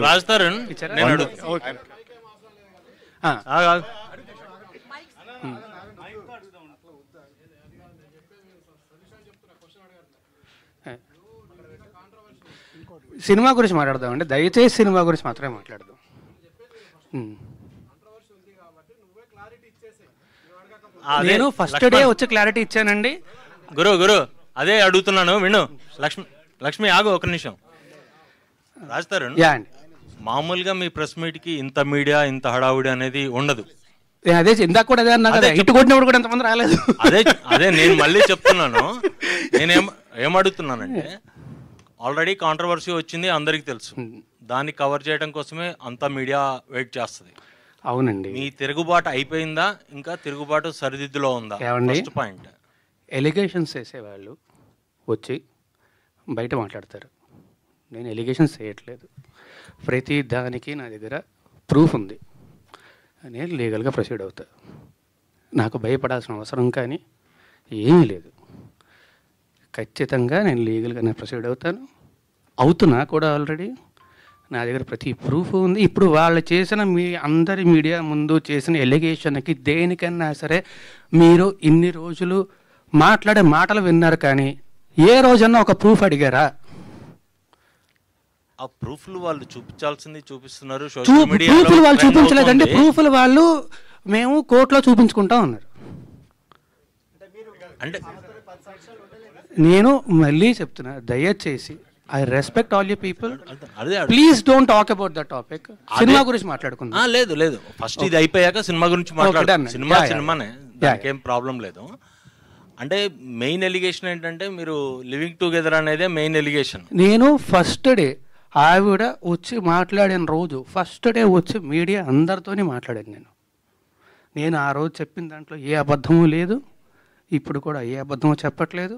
రాజ్ తరుణ్ నేను సినిమా గురించి మాట్లాడదామండి, దయచేసి సినిమా గురించి మాత్రమే మాట్లాడదాం. నేను ఫస్ట్ డే వచ్చి క్లారిటీ ఇచ్చానండి. గురు అదే అడుగుతున్నాను విను. లక్ష్మి ఆగు ఒక నిమిషం. రాజ్ తరుణ్, మామూలుగా మీ ప్రెస్ మీట్ కి ఇంత మీడియా ఇంత హడావుడి అనేది ఉండదు. అదే ఇందాక కూడా అదే అన్నా కదా, ఇటు కొట్టినప్పుడు కూడా ఎంతమంది రాలేదు. అదే నేను మళ్ళీ చెప్తున్నాను. ఏమడుగుతున్నానంటే ఆల్రెడీ కాంట్రవర్సీ వచ్చింది, అందరికి తెలుసు. దాన్ని కవర్ చేయడం కోసమే అంత మీడియా వెయిట్ చేస్తుంది. అవునండి. మీ తిరుగుబాటు అయిపోయిందా, ఇంకా తిరుగుబాటు సరిదిద్దులో ఉందా? ఫస్ట్ పాయింట్, ఎలిగేషన్స్ వేసేవాళ్ళు వచ్చి బయట మాట్లాడతారు. నేను ఎలిగేషన్స్ వేయట్లేదు, ప్రతి దానికి నా దగ్గర ప్రూఫ్ ఉంది. నేను లీగల్గా ప్రొసీడ్ అవుతా. నాకు భయపడాల్సిన అవసరం కానీ ఏమీ లేదు. ఖచ్చితంగా నేను లీగల్గానే ప్రొసీడ్ అవుతున్నా కూడా. ఆల్రెడీ నా దగ్గర ప్రతి ప్రూఫ్ ఉంది. ఇప్పుడు వాళ్ళు చేసిన అందరి మీడియా ముందు చేసిన ఎలిగేషన్కి దేనికన్నా సరే మీరు ఇన్ని రోజులు మాట్లాడే మాటలు విన్నారు, కానీ ఏ రోజన్నా ఒక ప్రూఫ్ అడిగారా? ఆ ప్రూఫ్లు వాళ్ళు చూపించాల్సింది చూపిస్తున్నారు. ప్రూఫ్లు వాళ్ళు చూపించలేదండి. ప్రూఫ్లు వాళ్ళు మేము కోర్టులో చూపించుకుంటా ఉన్నారు. అంటే నేను మళ్ళీ చెప్తున్నా, దయచేసి I respect all you people, please don't talk about the topic. Cinema గురించి మాట్లాడుకుందాం. లేదు ఫస్ట్ ఇది అయిపోయాక సినిమా గురించి మాట్లాడాను. సినిమానే, దానికేం ప్రాబ్లం లేదు. అంటే మెయిన్ ఎలిగేషన్ ఏంటంటే మీరు లివింగ్ టుగెదర్ అనేదే మెయిన్ ఎలిగేషన్. నేను ఫస్ట్ డే ఆవిడ వచ్చి మాట్లాడిన రోజు, ఫస్ట్ డే వచ్చి మీడియా అందరితోనే మాట్లాడాను. నేను ఆ రోజు చెప్పిన దాంట్లో ఏ అబద్ధము లేదు, ఇప్పుడు కూడా ఏ అబద్ధమో చెప్పట్లేదు.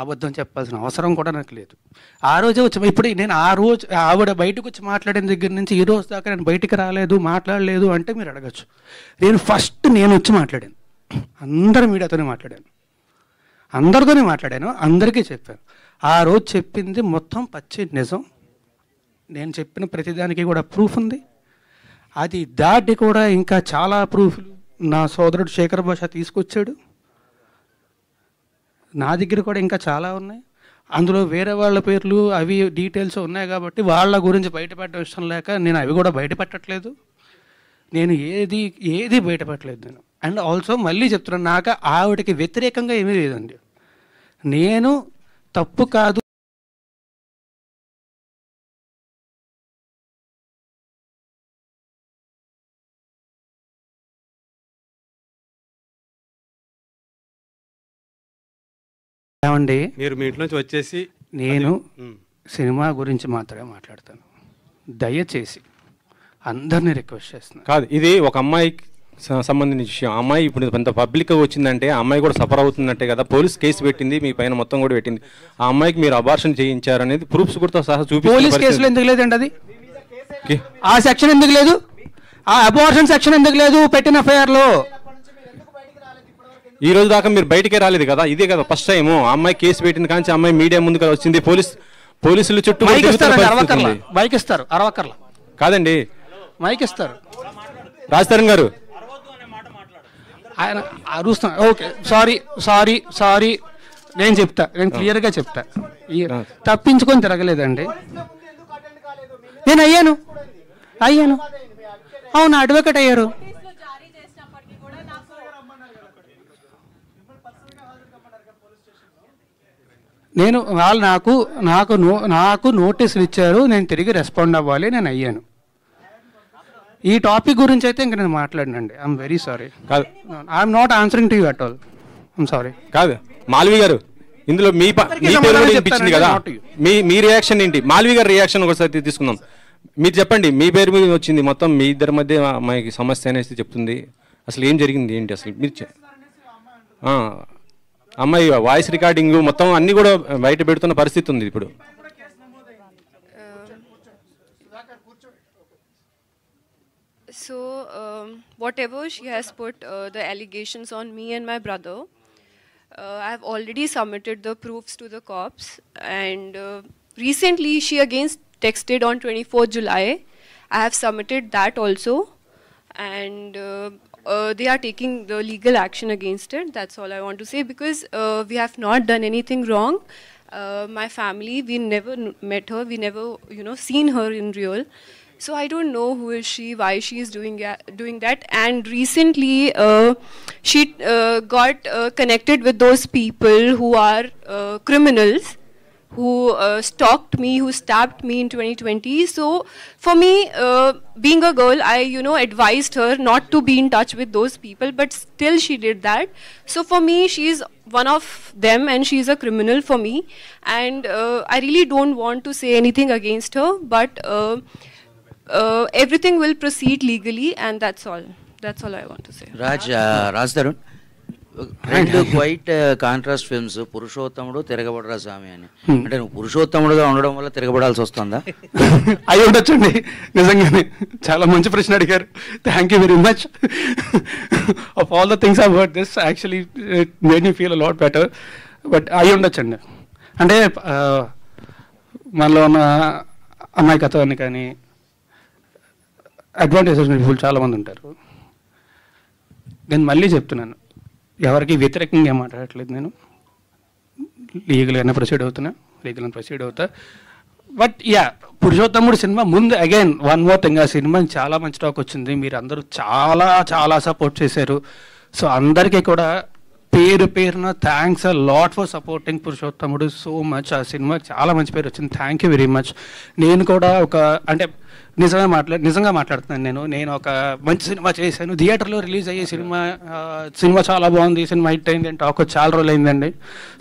అబద్ధం చెప్పాల్సిన అవసరం కూడా నాకు లేదు. ఆ రోజే వచ్చి ఇప్పుడు నేను ఆ రోజు ఆవిడ బయటకు వచ్చి మాట్లాడిన దగ్గర నుంచి ఈ రోజు దాకా నేను బయటికి రాలేదు, మాట్లాడలేదు అంటే మీరు అడగచ్చు. నేను వచ్చి మాట్లాడాను, అందరి మీడియాతోనే మాట్లాడాను, అందరికీ చెప్పాను. ఆ రోజు చెప్పింది మొత్తం పచ్చి నిజం. నేను చెప్పిన ప్రతిదానికి కూడా ప్రూఫ్ ఉంది. అది దాటి కూడా ఇంకా చాలా ప్రూఫ్లు నా సోదరుడు శేఖర్ భాష తీసుకొచ్చాడు. నా దగ్గర కూడా ఇంకా చాలా ఉన్నాయి. అందులో వేరే వాళ్ళ పేర్లు అవి డీటెయిల్స్ ఉన్నాయి కాబట్టి వాళ్ళ గురించి బయటపెట్టడం ఇష్టం లేక నేను అవి కూడా బయటపెట్టట్లేదు. నేను ఏది బయటపెట్టలేదు నేను. అండ్ ఆల్సో మళ్ళీ చెప్తున్నాను, నాకు ఆవిడకి వ్యతిరేకంగా ఏమీ లేదండి. నేను తప్పు కాదు ఏమండి, మీరు మీ ఇంట్లో నుంచి వచ్చేసి నేను సినిమా గురించి మాత్రమే మాట్లాడతాను. దయచేసి అందరినీ రిక్వెస్ట్ చేస్తున్నాను. కాదు, ఇది ఒక అమ్మాయికి సంబంధించిన విషయం. అమ్మాయి ఇప్పుడు కొంత పబ్లిక్గా వచ్చిందంటే ఆ అమ్మాయి కూడా సఫర్ అవుతుందంటే కదా, పోలీస్ కేసు పెట్టింది, మీ పైన మొత్తం కూడా పెట్టింది. ఆ అమ్మాయికి మీరు అబార్షన్ చేయించారనేది ప్రూఫ్స్ కూడా సహా చూపి. పోలీస్ కేసులో ఎందుకు లేదండి అది? ఆ సెక్షన్ ఎందుకు లేదు? ఆ అబార్షన్ సెక్షన్ ఎందుకు లేదు పెట్టిన ఎఫ్ఐఆర్లో? ఈ రోజు దాకా మీరు బయటకే రాలేదు కదా, ఇదే కదా ఫస్ట్ టైం. అమ్మాయి కేసు పెట్టింది కానీ అమ్మాయి మీడియా ముందుకు వచ్చింది. పోలీసులు చుట్టూ మైక్ ఇస్తారు, అరవకర్ల కాదండి, మైక్ ఇస్తారు. రాజ్ తరుణ్ గారు ఆయన అరుస్తున్నా. ఓకే, సారీ నేను చెప్తా, నేను క్లియర్గా చెప్తా. తప్పించుకొని తిరగలేదండి. నేను అయ్యాను. అవును, అడ్వకేట్ అయ్యారు. నేను వాళ్ళు నాకు నోటీసులు ఇచ్చారు, నేను తిరిగి రెస్పాండ్ అవ్వాలి, నేను అయ్యాను. ఈ టాపిక్ గురించి అయితే ఇంక నేను మాట్లాడినండి. I'm very sorry. కాదు, I'm not answering to you at all. I'm sorry. కాదు మాల్వి గారు, ఇందులో మీ వినిపించింది కదా, మీ రియాక్షన్ ఏంటి? మాల్వి గారి రియాక్షన్ ఒకసారి తీసుకుందాం. మీరు చెప్పండి, మీ పేరు మీద వచ్చింది మొత్తం, మీ ఇద్దరి మధ్య అమ్మాయికి సమస్య అనేసి చెప్తుంది. అసలు ఏం జరిగింది ఏంటి అసలు? మీరు అమ్మాయి వాయిస్ రికార్డింగ్ మొత్తం అన్ని కూడా బయట పెడుతున్న పరిస్థితి ఉంది ఇప్పుడు. So whatever she has put the allegations on me and my brother, I have already submitted the proofs to the cops, and recently she again texted on 24th July I have submitted that also, and they are taking the legal action against it. That's all I want to say, because we have not done anything wrong. My family, we never met her, we never, seen her in real. So I don't know who is she, why she is doing that. And recently, she got connected with those people who are criminals, who stalked me, who stabbed me in 2020. So for me, being a girl, I advised her not to be in touch with those people, but still she did that. So for me, she is one of them, and she is a criminal for me. And I really don't want to say anything against her, but everything will proceed legally, and that's all I want to say. Raj Tarun, రెండు quiet contrast films, పురుషోత్తముడు, తిరగబడరా స్వామి అని. అంటే నువ్వు పురుషోత్తముడుగా ఉండడం వల్ల తిరగబడాల్సి వస్తుందా? అయి ఉండొచ్చండి, నిజంగానే చాలా మంచి ప్రశ్న అడిగారు. Thank you very much. Of all the things I heard this actually made me feel a lot better. But అయి ఉండొచ్చండి. అంటే మనలో ఉన్న అమాయకత్వాన్ని కానీ అడ్వాంటేజెస్ పీపుల్ చాలామంది ఉంటారు. నేను మళ్ళీ చెప్తున్నాను, ఎవరికి వ్యతిరేకంగా మాట్లాడట్లేదు. నేను లీగల్గానే ప్రొసీడ్ అవుతా. బట్ యా, పురుషోత్తముడు సినిమా ముందు అగైన్ వన్ మోర్ థింగ్, ఆ సినిమా చాలా మంచి టాక్ వచ్చింది. మీరు అందరూ చాలా చాలా సపోర్ట్ చేశారు. సో అందరికీ కూడా పేరు పేరున thanks a lot for supporting పురుషోత్తముడు సో మచ్. ఆ సినిమా చాలా మంచి పేరు వచ్చింది. Thank you very much. నేను కూడా అంటే నిజంగా మాట్లాడుతున్నాను. నేను ఒక మంచి సినిమా చేశాను, థియేటర్లో రిలీజ్ అయ్యే సినిమా చాలా బాగుంది, సినిమా హిట్ అయింది అని టాక్ చాలా రోజులు అయిందండి.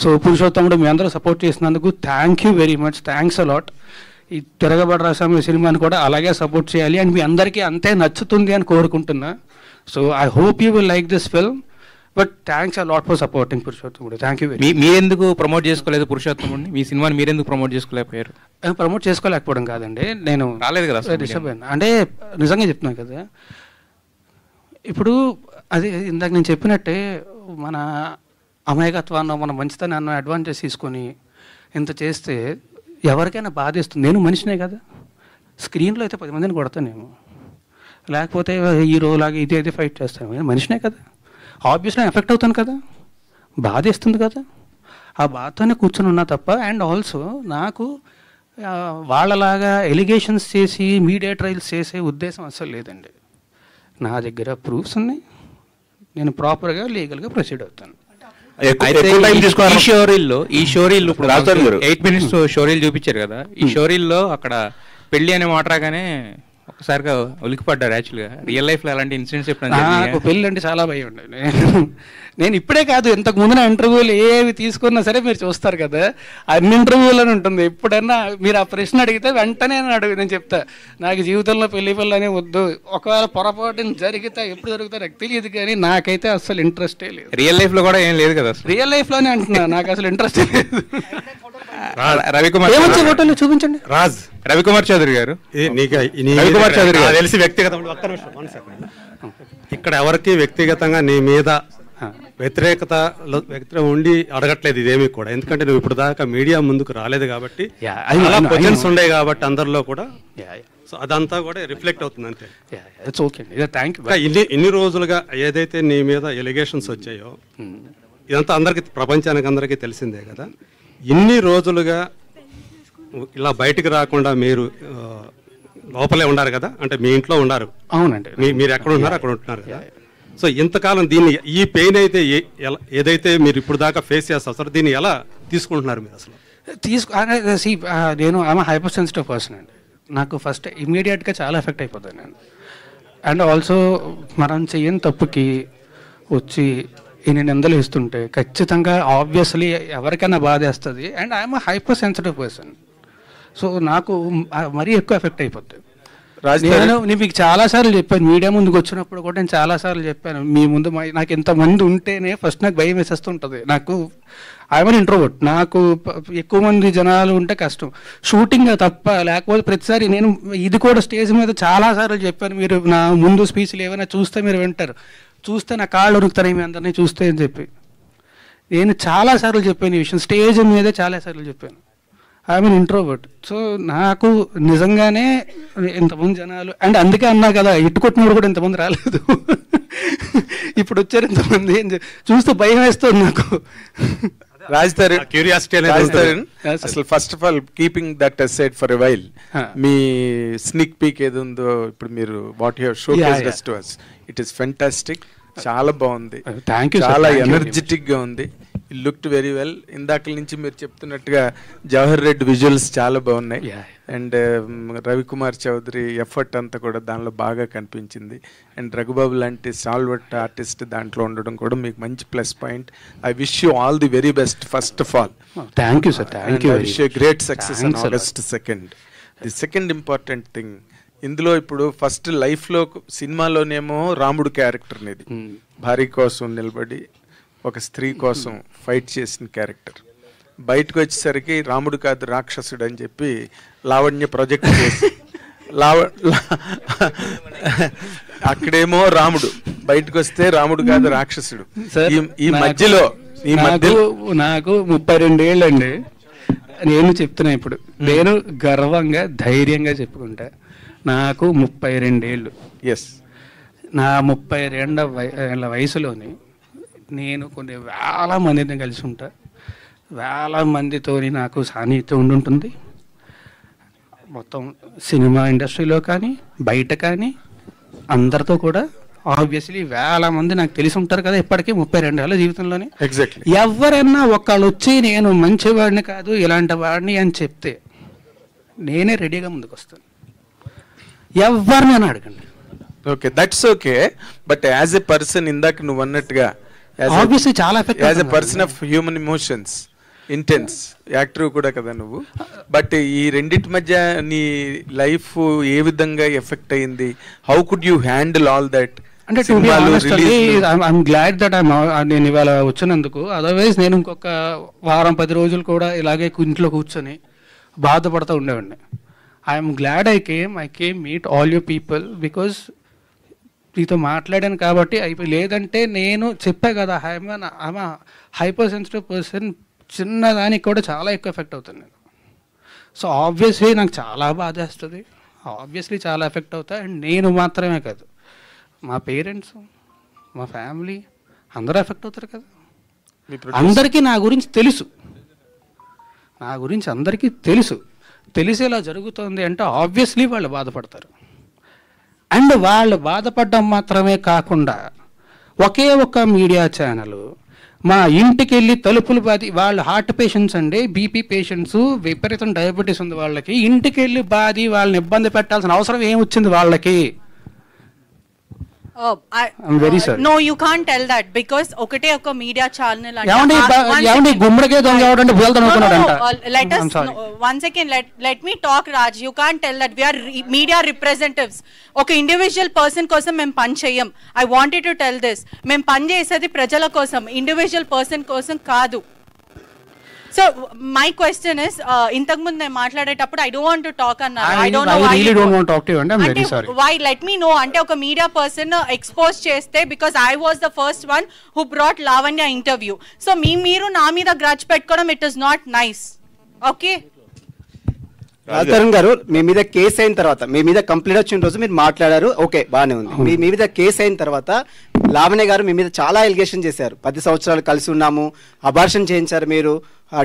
సో పురుషోత్తముడు మీ అందరూ సపోర్ట్ చేసినందుకు thank you very much. Thanks a lot. ఈ తిరగబడరా స్వామి సినిమాని కూడా అలాగే సపోర్ట్ చేయాలి, అండ్ మీ అందరికీ అంతే నచ్చుతుంది అని కోరుకుంటున్నా. So I hope you will like this film. But thanks a lot for supporting Purushothamudu. Thank you. మీరెందుకు ప్రమోట్ చేసుకోలేదు పురుషోత్తముడిని? మీ సినిమాని మీరెందుకు ప్రమోట్ చేసుకోలేకపోయారు? ప్రమోట్ చేసుకోలేకపోవడం కాదండి, నేను రాలేదు కదా, డిస్టర్బ్ అయ్యాను. అంటే నిజంగా చెప్తున్నాను కదా, ఇప్పుడు అది ఇందాక నేను చెప్పినట్టే మన అమాయకత్వాన్ని, మన మంచితనాన్ని అడ్వాంటేజ్ తీసుకొని ఇంత చేస్తే ఎవరికైనా బాధేస్తుంది. నేను మనిషినే కదా, స్క్రీన్లో అయితే 10 మందిని కొడతానేమో, లేకపోతే హీరోలాగా ఇది ఫైట్ చేస్తాను. నేను మనిషినే కదా, ఆబ్వియస్లీ ఎఫెక్ట్ అవుతాను కదా, బాధేస్తుంది కదా. ఆ బాధతోనే కూర్చొని ఉన్నా తప్ప. అండ్ ఆల్సో నాకు వాళ్ళలాగా ఎలిగేషన్స్ చేసి మీడియా ట్రయల్స్ చేసే ఉద్దేశం అసలు లేదండి. నా దగ్గర ప్రూఫ్స్ ఉన్నాయి, నేను ప్రాపర్గా లీగల్గా ప్రొసీడ్ అవుతాను. ఈ షోరీల్లో 8 minutes షోరీలు చూపించారు కదా, ఈ షోరీల్లో అక్కడ పెళ్లి అనే మాట రాగానే ఒకసారిగా ఉలికిపడ్డారు. యాక్చువల్గా రియల్ లైఫ్లో అలాంటి ఇన్సిడెంట్స్ నాకు పెళ్ళి అంటే చాలా భయం ఉండే. నేను ఇప్పుడే కాదు, ఇంతకు ముందు ఇంటర్వ్యూలు ఏవి తీసుకున్నా సరే మీరు చూస్తారు కదా, అన్ని ఇంటర్వ్యూలను ఉంటుంది. ఎప్పుడన్నా మీరు ఆ ప్రశ్న అడిగితే వెంటనే నేను చెప్తా, నాకు జీవితంలో పెళ్లి అనే వద్దు. ఒకవేళ పొరపాటున జరిగితే ఎప్పుడు జరుగుతా నాకు తెలియదు, కానీ నాకైతే అసలు ఇంట్రెస్టే లేదు. రియల్ లైఫ్లో కూడా ఏం లేదు కదా, రియల్ లైఫ్లోనే అంటున్నా, నాకు అసలు ఇంట్రెస్టే లేదు. రవికుమార్ ఫోటోలు చూపించండి. రవికుమార్ చౌదరి గారు, రవికుమార్ చౌదరి గారు తెలిసి వ్యక్తిగతంగా ఇక్కడ ఎవరికి వ్యక్తిగతంగా నీ మీద వ్యతిరేకత ఉండి అడగట్లేదు ఇదేమీ కూడా, ఎందుకంటే నువ్వు ఇప్పుడు దాకా మీడియా ముందుకు రాలేదు కాబట్టి, క్వశ్చన్స్ ఉండే కాబట్టి అందరిలో కూడా, సో అదంతా కూడా రిఫ్లెక్ట్ అవుతుంది అంతే. ఇన్ని రోజులుగా ఏదైతే నీ మీద ఎలిగేషన్స్ వచ్చాయో ఇదంతా అందరికి, ప్రపంచానికి అందరికీ తెలిసిందే కదా. ఇన్ని రోజులుగా ఇలా బయటకు రాకుండా మీరు లోపలే ఉన్నారు కదా, అంటే మీ ఇంట్లో ఉన్నారు. అవునండి, మీరు ఎక్కడ ఉన్నారు అక్కడ ఉంటున్నారు కదా. సో ఇంతకాలం దీన్ని, ఈ పెయిన్ అయితే ఏదైతే మీరు ఇప్పుడు దాకా ఫేస్ చేస్తారు, దీన్ని ఎలా తీసుకుంటున్నారు మీరు అసలు? నేను ఐఎమ్ హైపర్ సెన్సిటివ్ పర్సన్ అండి. నాకు ఫస్ట్ ఇమీడియట్గా చాలా ఎఫెక్ట్ అయిపోతాను నేను. అండ్ ఆల్సో మనం చెయ్యని తప్పుకి వచ్చి ఇన్ని నిందలు ఇస్తుంటే ఖచ్చితంగా ఆబ్వియస్లీ ఎవరికైనా బాధేస్తుంది. And I'm hyper sensitive person. So నాకు మరీ ఎక్కువ ఎఫెక్ట్ అయిపోతుంది. నేను మీకు చాలాసార్లు చెప్పాను, మీడియా ముందుకు వచ్చినప్పుడు కూడా నేను చాలాసార్లు చెప్పాను, మీ ముందు నాకు ఇంతమంది ఉంటేనే ఫస్ట్ నాకు భయం వేసేస్తుంటుంది. నాకు ఐఎమ్ ఇంట్రోవర్ట్, నాకు ఎక్కువ మంది జనాలు ఉంటే కష్టం, షూటింగ్ తప్ప. లేకపోతే ప్రతిసారి నేను ఇది కూడా స్టేజ్ మీద చాలాసార్లు చెప్పాను, మీరు నా ముందు స్పీచ్లు ఏమైనా చూస్తే మీరు వింటారు, చూస్తే నా కాళ్ళు ఉరుకుతాయి మీ అందరినీ చూస్తే అని చెప్పి నేను చాలాసార్లు చెప్పాను ఈ విషయం. స్టేజ్ మీదే చాలాసార్లు చెప్పాను. I mean introvert. సో నాకు నిజంగానే ఇంతమంది జనాలు, అండ్ అందుకే అన్నా కదా ఇటు కొట్టినప్పుడు కూడా ఇంతమంది రాలేదు, ఇప్పుడు వచ్చారు ఇంతమంది చూస్తే భయం వేస్తుంది నాకు. క్యూరియాసిటీ అసలు first of all keeping that aside for a while, me స్నిక్ peak ఏది ఉందో ఇప్పుడు మీరు what you have showcased to us, it is fantastic, చాలా బాగుంది, చాలా ఎనర్జెటిక్ గా ఉంది, ఇట్ లుక్డ్ వెరీ వెల్. ఇందాక నుంచి మీరు చెప్తున్నట్టుగా జవహర్ రెడ్డి విజువల్స్ చాలా బాగున్నాయి, అండ్ రవికుమార్ చౌదరి ఎఫర్ట్ అంతా కూడా దానిలో బాగా కనిపించింది, అండ్ రఘుబాబు లాంటి స్టాల్వర్ట్ ఆర్టిస్ట్ దాంట్లో ఉండడం కూడా మీకు మంచి plus point. I wish you all the very best first of all. Thank you sir, thank you. I wish you great success on August 2nd. The second important thing ఇందులో, ఇప్పుడు first లైఫ్లో సినిమాలోనేమో రాముడు character అనేది భార్య కోసం నిలబడి ఒక స్త్రీ కోసం ఫైట్ చేసిన క్యారెక్టర్, బయటకు వచ్చేసరికి రాముడు కాదు రాక్షసుడు అని చెప్పి లావణ్య ప్రొజెక్ట్ చేసి అక్కడేమో రాముడు, బయటకు వస్తే రాముడు కాదు రాక్షసుడు. ఈ మధ్యలో నాకు 32 ఏళ్ళండి, నేను చెప్తున్నా ఇప్పుడు, నేను గర్వంగా ధైర్యంగా చెప్పుకుంటా, నాకు 32 ఏళ్ళు. ఎస్, నా 32 ఏళ్ళ వయసులోని నేను కొన్ని వేల మందిని కలిసి ఉంటా, వేల మందితో నాకు సాన్నిహిత్యం ఉండుంటుంది, మొత్తం సినిమా ఇండస్ట్రీలో కానీ బయట కానీ అందరితో కూడా. ఆబ్వియస్లీ వేల మంది నాకు తెలిసి ఉంటారు కదా ఇప్పటికీ 32 ఏళ్ళ జీవితంలోనే. ఎగ్జాక్ట్లీ. ఎవరైనా ఒకళ్ళు వచ్చి నేను మంచివాడిని కాదు ఇలాంటి వాడిని అని చెప్తే నేనే రెడీగా ముందుకు వస్తాను, ఎవరినైనా అడగండి. Okay, that's okay. But as a person, ఇందాక నువ్వు అన్నట్టుగా ఆబ్వియస్లీ చాలా effect, as a person of human emotions, intense actor కూడా కదా నువ్వు. బట్ ఈ రెండింటి మధ్య నీ లైఫ్ ఏ విధంగా ఎఫెక్ట్ అయింది? How could you handle all that? అంటే ఐఎమ్ గ్లాడ్ దట్ నేను ఇవాళ వచ్చినందుకు. అదర్వైజ్ నేను ఇంకొక వారం 10 రోజులు కూడా ఇలాగే ఇంట్లో కూర్చొని బాధపడుతూ ఉండేవాడిని. I'm glad I came meet all you people because నీతో మాట్లాడాను కాబట్టి అయిపోయి. లేదంటే నేను చెప్పా కదా, ఐఎమ్ హైపర్ సెన్సిటివ్ పర్సన్, చిన్నదానికి కూడా చాలా ఎక్కువ ఎఫెక్ట్ అవుతాను నేను. సో ఆబ్వియస్లీ నాకు చాలా బాధ వేస్తుంది, ఆబ్వియస్లీ చాలా ఎఫెక్ట్ అవుతా. అండ్ నేను మాత్రమే కాదు, మా పేరెంట్స్, మా ఫ్యామిలీ అందరూ ఎఫెక్ట్ అవుతారు కదా. అందరికీ నా గురించి తెలుసు, నా గురించి అందరికీ తెలుసు. తెలిసేలా జరుగుతుంది అంటే ఆబ్వియస్లీ వాళ్ళు బాధపడతారు. అండ్ వాళ్ళు బాధపడడం మాత్రమే కాకుండా ఒకే ఒక్క మీడియా ఛానల్ మా ఇంటికి వెళ్ళి తలుపులు బాది, వాళ్ళు హార్ట్ పేషెంట్స్ అండి, బీపీ పేషెంట్స్, విపరీతం డయాబెటీస్ ఉంది వాళ్ళకి, ఇంటికి వెళ్ళి బాది వాళ్ళని ఇబ్బంది పెట్టాల్సిన అవసరం ఏమొచ్చింది వాళ్ళకి? No, you can't tell that because ఒకటే ఒక మీడియా ఛానల్ అంటే గుమ్మడికే దొంగ ఎవడంటే బోల్తా అనుకున్నాడంట. Let us one second, let me talk, Raj. You can't tell that we are media representatives. ఒక ఇండివిజువల్ పర్సన్ కోసం మేము పని చేయం. I wanted to tell this. మేము పని చేసేది ప్రజల కోసం, ఇండివిజువల్ పర్సన్ కోసం కాదు. So my question is, ఇంతకు ముందు నేను మాట్లాడేటప్పుడు I don't want to talk అన్నారు. I don't know why. I really don't want to talk to you and I'm very sorry. Why? Let me know. అంటే ఒక media person expose చేస్తే, because I was the first one who brought Lavanya interview. So మీరు నా మీద grudge పెట్టుకోవడం, it is not nice. Okay? Raj Tarun గారు, మీ మీద case అయిన తర్వాత, మీ మీద కంప్లైంట్ వచ్చిన రోజు మీరు మాట్లాడారు, ఓకే బాగానే ఉంది. మీ మీద కేసు అయిన తర్వాత లావణ్య గారు మీ మీద చాలా ఎలిగేషన్ చేశారు. 10 సంవత్సరాలు కలిసి ఉన్నాము, అబార్షన్ చేయించారు, మీరు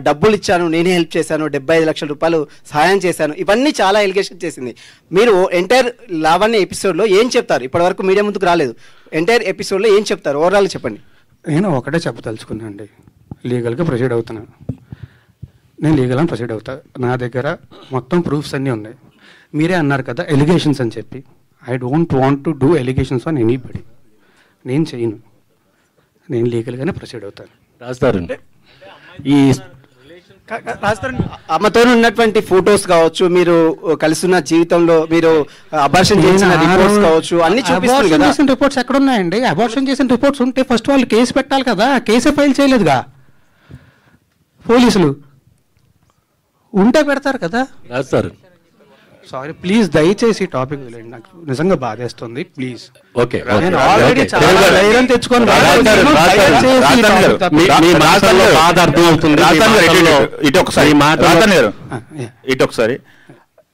డబ్బులు ఇచ్చాను, నేనే హెల్ప్ చేశాను, 75 లక్షల రూపాయలు సహాయం చేశాను, ఇవన్నీ చాలా ఎలిగేషన్ చేసింది. మీరు ఎంటైర్ లావణ్య ఎపిసోడ్లో ఏం చెప్తారు? ఇప్పటి వరకు మీడియా ముందుకు రాలేదు, ఎంటైర్ ఎపిసోడ్లో ఏం చెప్తారు? ఓవరాల్ చెప్పండి. నేను ఒకటే చెప్పదలుచుకున్నా అండి, లీగల్గా ప్రొసీడ్ అవుతున్నాను. నేను లీగల్గా ప్రొసీడ్ అవుతా, నా దగ్గర మొత్తం ప్రూఫ్స్ అన్నీ ఉన్నాయి. మీరే అన్నారు కదా ఎలిగేషన్స్ అని చెప్పి, I don't want to do allegations on anybody. నేను చేయను, నేను లీగల్గానే ప్రొసీడ్ అవుతాను. రాజతరుణ్, ఈ అమ్మతో ఉన్నటువంటి ఫొటోస్ కావచ్చు, మీరు కలిసిన జీవితంలో మీరు అబార్షన్ చేసిన రిపోర్ట్స్ కావచ్చు, అన్ని చూపిస్తారు కదా. రిపోర్ట్స్ ఎక్కడ ఉన్నాయండి? అబార్షన్ చేసిన రిపోర్ట్స్ ఉంటే ఫస్ట్ వాళ్ళు కేసు పెట్టాలి కదా, కేసే ఫైల్ చేయలేదుగా పోలీసులు. ఉంటే పెడతారు కదా. రాజతరుణ్, సారీ ప్లీజ్ దయచేసి టాపిక్ వదిలేండి, నాకు నిజంగా బాధేస్తుంది ప్లీజ్. ఓకే నేను ఆల్రెడీ చాలా ధైర్యం తెచ్చుకొని బాధ అర్థం అవుతుంది. ఇటు ఒకసారి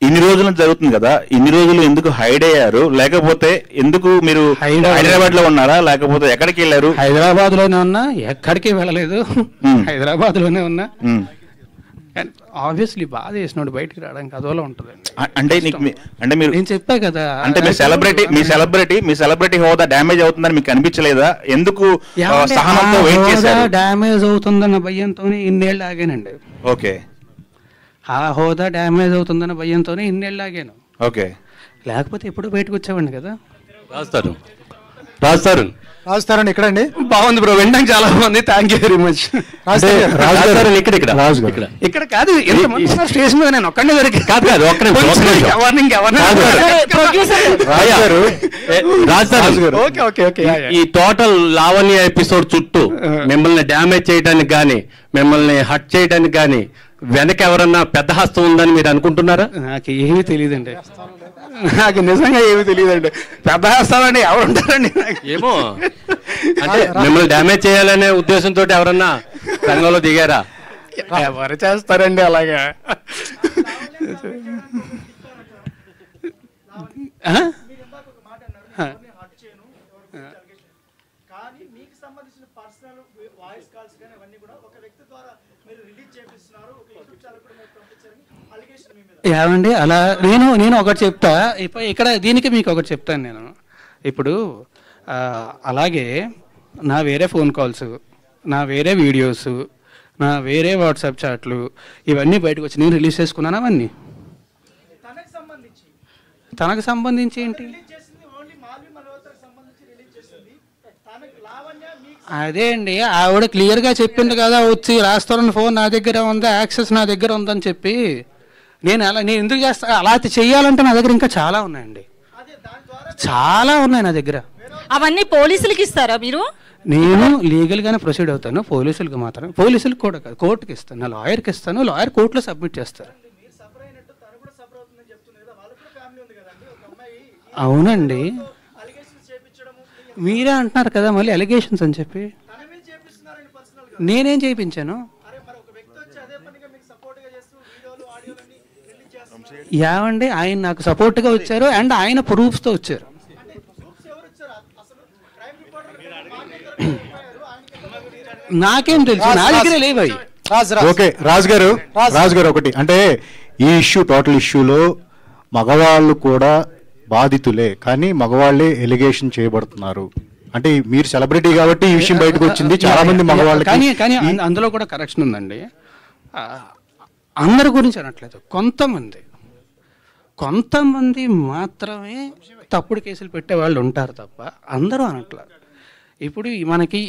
ఇన్ని రోజులు జరుగుతుంది కదా, ఇన్ని రోజులు ఎందుకు హైడ్ అయ్యారు? లేకపోతే ఎందుకు మీరు హైదరాబాద్ లో ఉన్నారా, లేకపోతే ఎక్కడికి వెళ్ళారు? హైదరాబాద్ లోనే ఉన్నా, ఎక్కడికి వెళ్ళలేదు, హైదరాబాద్ లోనే ఉన్నా. ఆబ్వియస్లీ బాధ చేసినోడు బయటికి రావడానికి అదోలా ఉంటుంది. అంటే మీరు నేను చెప్పా కదా, అంటే మీ సెలబ్రిటీ హోదా డ్యామేజ్ అవుతుందని మీకు అనిపించలేదా? ఎందుకు సహనంతో వెయిట్ చేశారు? డ్యామేజ్ అవుతుందన్న భయంతోనే ఇన్నేళ్ళు ఆగానండి. ఓకే, ఆ హోదా డ్యామేజ్ అవుతుందన్న భయంతోనే ఇన్నేళ్ళు ఆగాను. ఓకే, లేకపోతే ఎప్పుడు బయటకు వచ్చేవాడిని కదా. రాజుతారు ఎక్కడండి? బాగుంది బ్రో, వినడానికి చాలా బాగుంది, థ్యాంక్ యూ వెరీ మచ్. ఇక్కడ కాదు, స్టేషన్ మీద నేను ఒక్కడే దొరికి ఈ టోటల్ లావణ్య ఎపిసోడ్ చుట్టూ మిమ్మల్ని డ్యామేజ్ చేయడానికి కానీ, మిమ్మల్ని హట్ చేయడానికి కానీ వెనక ఎవరన్నా పెద్ద హస్తం ఉందని మీరు అనుకుంటున్నారా? నాకు ఏమీ తెలియదండి, నాకు నిజంగా ఏమీ తెలియదండి. పెద్ద హస్తాలండి ఎవరు ఉంటారండి? ఏమో, అంటే మిమ్మల్ని డ్యామేజ్ చేయాలనే ఉద్దేశంతో ఎవరన్నా రంగంలో దిగారా? ఎవరు చేస్తారండి అలాగా? ఏమండి అలా నేను ఒకటి చెప్తా. ఇక్కడ దీనికి మీకు ఒకటి చెప్తాను నేను. ఇప్పుడు అలాగే నా వేరే ఫోన్ కాల్స్, నా వేరే వీడియోస్, నా వేరే వాట్సాప్ చాట్లు ఇవన్నీ బయటకు వచ్చి నేను రిలీజ్ చేసుకున్నాను. అవన్నీ తనకు సంబంధించి ఏంటి? అదే అండి, ఆవిడ క్లియర్గా చెప్పింది కదా, వచ్చి రాస్తారని ఫోన్ నా దగ్గర ఉంది, యాక్సెస్ నా దగ్గర ఉందని చెప్పి. నేను ఎందుకు చేస్తా? అలా చెయ్యాలంటే నా దగ్గర ఇంకా చాలా ఉన్నాయండి, చాలా ఉన్నాయి నా దగ్గర. అవన్నీ పోలీసులకి ఇస్తారా మీరు? నేను లీగల్గానే ప్రొసీడ్ అవుతాను, పోలీసులకు మాత్రం. పోలీసులకు కూడా కాదు, కోర్టుకి ఇస్తాను, నా లాయర్కి ఇస్తాను, లాయర్ కోర్టులో సబ్మిట్ చేస్తారు. అవునండి, మీరే అంటున్నారు కదా మళ్ళీ అలిగేషన్స్ అని చెప్పి. నేనేం చేయించాను? ఏమండి, ఆయన నాకు సపోర్ట్గా వచ్చారు అండ్ ఆయన ప్రూఫ్స్తో వచ్చారు. నాకేం తెలుసు, నా దగ్గర లేవు అవి. ఓకే రాజు గారు ఒకటి అంటే ఈ ఇష్యూ, టోటల్ ఇష్యూలో మగవాళ్ళు కూడా బాధితులే, కానీ మగవాళ్ళే ఎలిగేషన్ చేయబడుతున్నారు. అంటే మీరు సెలబ్రిటీ కాబట్టి ఈ విషయం బయటకు వచ్చింది, చాలా మంది మగవాళ్ళు. కానీ అందులో కూడా కరెక్షన్ ఉందండి. అందరి గురించి అనట్లేదు, కొంతమంది మాత్రమే తప్పుడు కేసులు పెట్టే వాళ్ళు ఉంటారు తప్ప అందరూ అనట్లేదు. ఇప్పుడు మనకి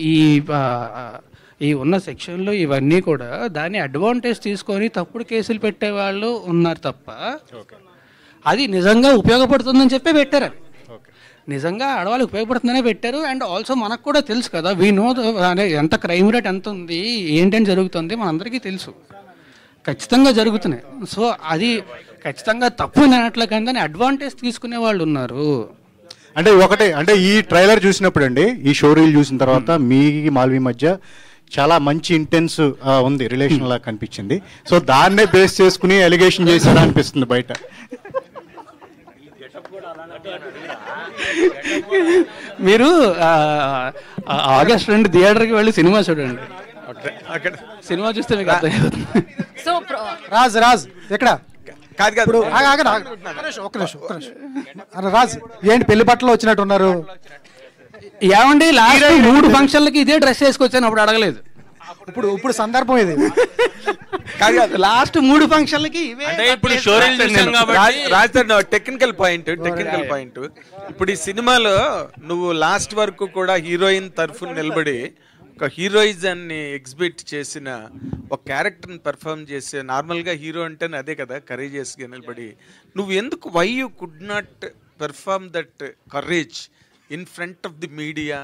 ఈ ఉన్న సెక్షన్లో ఇవన్నీ కూడా దాన్ని అడ్వాంటేజ్ తీసుకొని తప్పుడు కేసులు పెట్టే వాళ్ళు ఉన్నారు తప్ప అది నిజంగా ఉపయోగపడుతుందని చెప్పి పెట్టారు. అది నిజంగా ఆడవాళ్ళకి ఉపయోగపడుతుందనే పెట్టారు. అండ్ ఆల్సో మనకు కూడా తెలుసు కదా, వీ నో ఎంత క్రైమ్ రేట్ ఎంత ఉంది, ఏంటని జరుగుతుంది మనందరికీ తెలుసు, ఖచ్చితంగా జరుగుతున్నాయి. సో అది ఖచ్చితంగా తప్పు అనట్లే, కానీ దాన్ని అడ్వాంటేజ్ తీసుకునే వాళ్ళు ఉన్నారు. అంటే ఒకటే, అంటే ఈ ట్రైలర్ చూసినప్పుడు అండి, ఈ షో రీల్ చూసిన తర్వాత మీ మాల్వి మధ్య చాలా మంచి ఇంటెన్స్ ఉంది, రిలేషన్ లాగా కనిపించింది. సో దాన్నే బేస్ చేసుకుని ఎలిగేషన్ చేశారా అనిపిస్తుంది బయట. మీరు ఆగస్ట్ 2 థియేటర్కి వెళ్ళి సినిమా చూడండి, సినిమా చూస్తే మీకు అర్థమవుతుంది. సో రాజ్ ఎక్కడ ఇప్పుడు ఒక్క నిమిషం రాజ్, ఏంటి పెళ్లి బట్టలు వచ్చినట్టున్నారు? ఏమండి లాస్ట్ 3 ఫంక్షన్లకి ఇదే డ్రెస్ వేసుకొచ్చాను, అప్పుడు అడగలేదు. ఇప్పుడు సందర్భం ఇది. లాస్ట్ 3 ఫంక్షన్లకి టెక్నికల్ పాయింట్ ఇప్పుడు ఈ సినిమాలో నువ్వు లాస్ట్ వరకు కూడా హీరోయిన్ తరఫున నిలబడి ఒక హీరోయిజాన్ని ఎగ్జిబిట్ చేసిన ఒక క్యారెక్టర్ని పెర్ఫార్మ్ చేసే, నార్మల్గా హీరో అంటేనే అదే కదా, కరేజియస్గా నిలబడి నువ్వు ఎందుకు, why you could not perform that courage in front of the media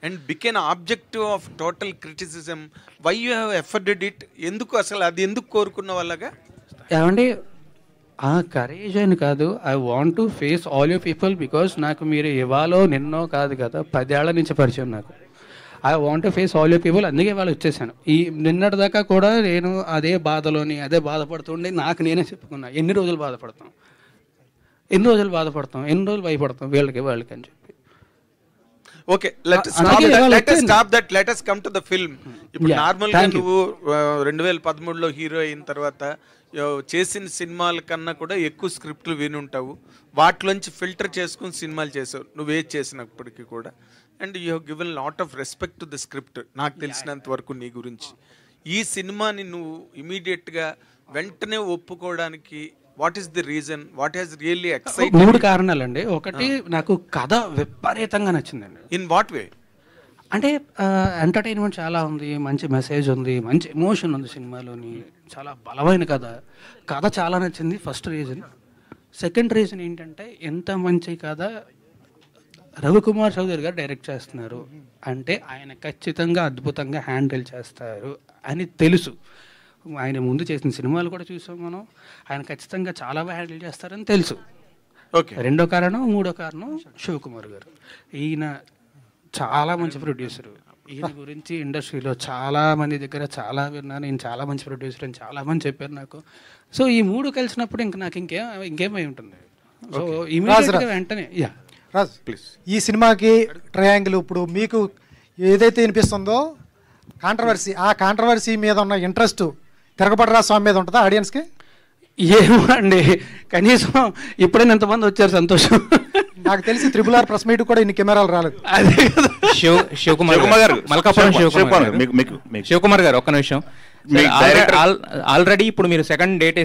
and became objective of total criticism? Why you have afforded it? ఎందుకు అసలు అది ఎందుకు కోరుకున్న వాళ్ళగా? ఏమండి ఆ కరేజ్ అని కాదు, I want to face all you people because నాకు మీరు ఇవాళ నిన్నో కాదు కదా 10 ఏళ్ల నుంచి పరిచయం నాకు. I want to face all you people, అందుకే వాళ్ళు వచ్చేసాను. ఈ నిన్నటి దాకా కూడా నేను అదే బాధలోని అదే బాధపడుతుండే నాకు నేనే చెప్పుకున్నా ఎన్ని రోజులు బాధపడతాం, ఎన్ని రోజులు భయపడతాం వీళ్ళకి వాళ్ళకి అని చెప్పి. Okay, let us come to the film. ఇప్పుడు నార్మల్ గా నువ్వు 2013లో హీరో అయిన తర్వాత చేసిన సినిమాల కన్నా కూడా ఎక్కువ స్క్రిప్ట్లు విని ఉంటావు, వాటిలోంచి ఫిల్టర్ చేసుకుని సినిమాలు చేసావు నువ్వే చేసినప్పటికీ కూడా. And you have given lot of respect to the script నాకు తెలిసినంత వరకు నీ గురించి. ఈ సినిమాని నువ్వు ఇమీడియట్గా వెంటనే ఒప్పుకోవడానికి what is the reason, what has really excited? 3 కారణాలండి. ఒకటి, నాకు కథ విపరీతంగా నచ్చిందండి. In what way? అంటే ఎంటర్టైన్మెంట్ చాలా ఉంది, మంచి మెసేజ్ ఉంది, మంచి ఎమోషన్ ఉంది సినిమాలోని, చాలా బలమైన కథ చాలా నచ్చింది. First reason. సెకండ్ రీజన్ ఏంటంటే ఎంత మంచి కథ రవికుమార్ చౌదరి గారు డైరెక్ట్ చేస్తున్నారు అంటే ఆయన ఖచ్చితంగా అద్భుతంగా హ్యాండిల్ చేస్తారు అని తెలుసు. ఆయన ముందు చేసిన సినిమాలు కూడా చూసాం మనం, ఆయన ఖచ్చితంగా చాలా బాగా హ్యాండిల్ చేస్తారని తెలుసు. ఓకే. రెండో కారణం, మూడో కారణం శివకుమార్ గారు. ఈయన చాలా మంచి ప్రొడ్యూసరు. ఈయన గురించి ఇండస్ట్రీలో చాలా మంది దగ్గర చాలా విన్నాను, ఈయన చాలా మంచి ప్రొడ్యూసర్ అని చాలా మంది చెప్పారు నాకు. సో ఈ 3 కలిసినప్పుడు ఇంక నాకు ఇంకేమై ఉంటుంది. సో ఇమీడియట్గా వెంటనే రాజ్ ప్లీజ్. ఈ సినిమాకి ట్రయాంగిల్ ఇప్పుడు మీకు ఏదైతే వినిపిస్తుందో కాంట్రవర్సీ, ఆ కాంట్రవర్సీ మీద ఉన్న ఇంట్రెస్ట్ తిరగబడరా స్వామి మీద ఉంటుందా ఆడియన్స్కి? ఏమో అండి, కనీసం ఇప్పుడే ఎంతమంది వచ్చారు, సంతోషం. నాకు తెలిసి RRR ప్రెస్ మీట్ కూడా ఇన్ని కెమెరాలు రాలేదు. అదే శివకుమార్ గారు, మల్కాపురం శివకుమార్ గారు, ఒక్క నిమిషం. ఆల్రెడీ ఇప్పుడు మీరు సెకండ్ డేట్